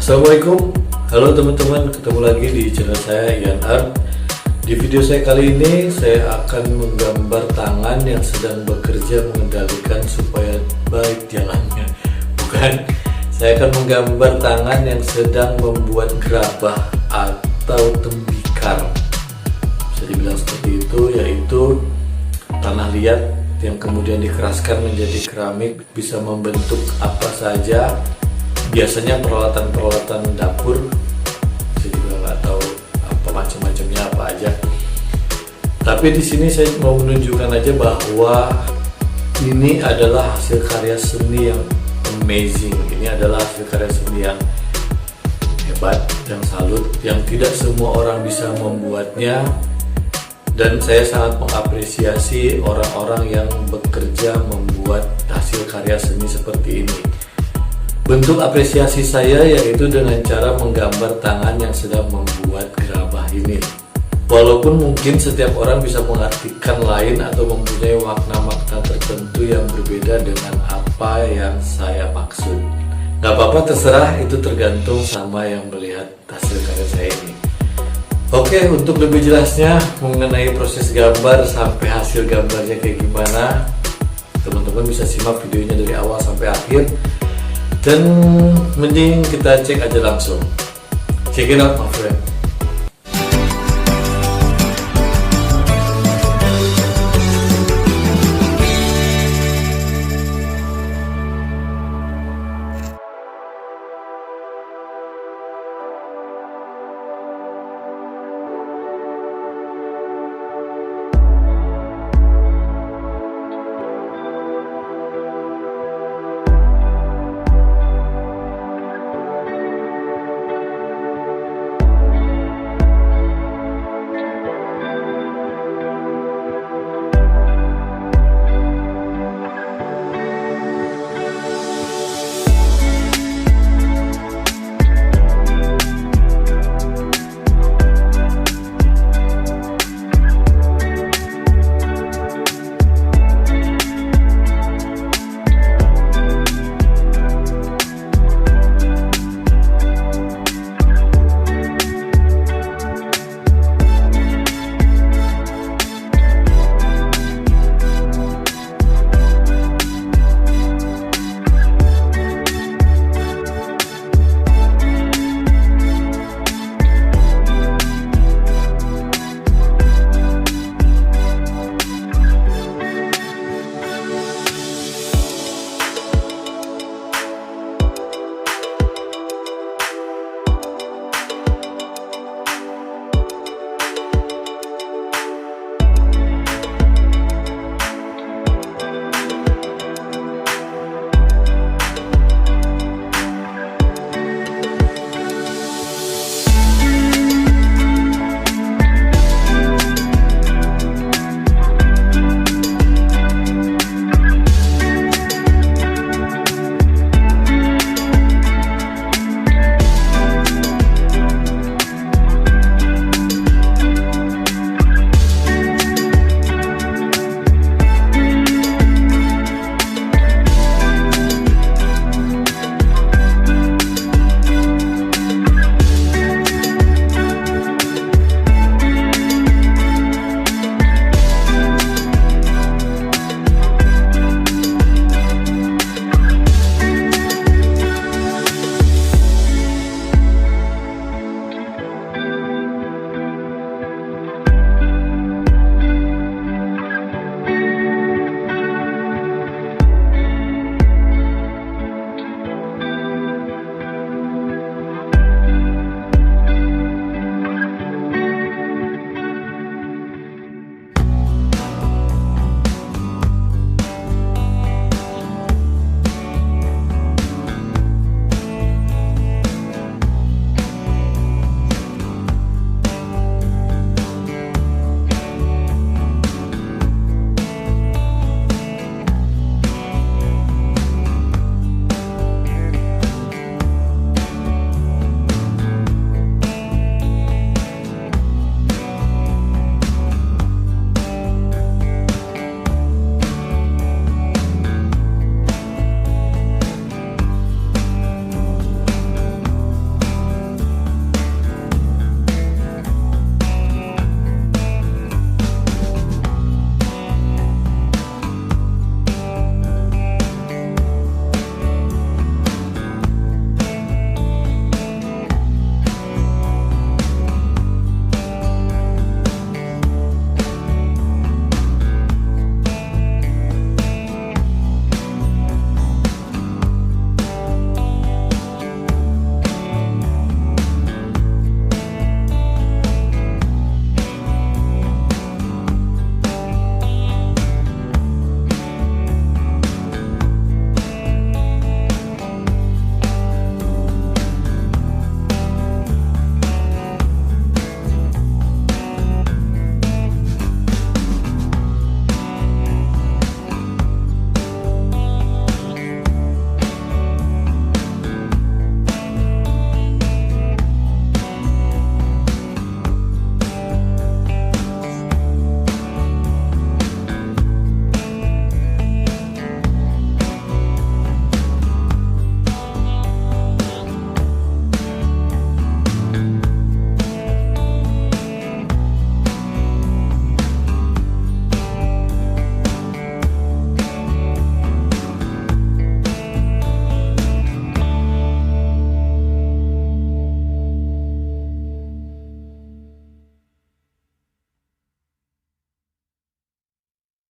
Assalamualaikum, halo teman-teman, ketemu lagi di channel saya Ian Art. Di video saya kali ini saya akan menggambar tangan yang sedang bekerja mengendalikan supaya baik jalannya. Bukan, saya akan menggambar tangan yang sedang membuat gerabah atau tembikar. Bisa dibilang seperti itu, yaitu tanah liat yang kemudian dikeraskan menjadi keramik, bisa membentuk apa saja. Biasanya peralatan-peralatan dapur, saya juga nggak tahu apa macam-macamnya apa aja. Tapi di sini saya mau menunjukkan aja bahwa ini adalah hasil karya seni yang amazing. Ini adalah hasil karya seni yang hebat, yang salut, yang tidak semua orang bisa membuatnya. Dan saya sangat mengapresiasi orang-orang yang bekerja membuat hasil karya seni seperti ini. Bentuk apresiasi saya yaitu dengan cara menggambar tangan yang sedang membuat gerabah ini. Walaupun mungkin setiap orang bisa mengartikan lain atau mempunyai makna-makna tertentu yang berbeda dengan apa yang saya maksud. Gak apa-apa, terserah, itu tergantung sama yang melihat hasil karya saya ini. Oke, untuk lebih jelasnya mengenai proses gambar sampai hasil gambarnya kayak gimana, teman-teman bisa simak videonya dari awal sampai akhir. Dan mending kita cek aja langsung. Check it out my friend.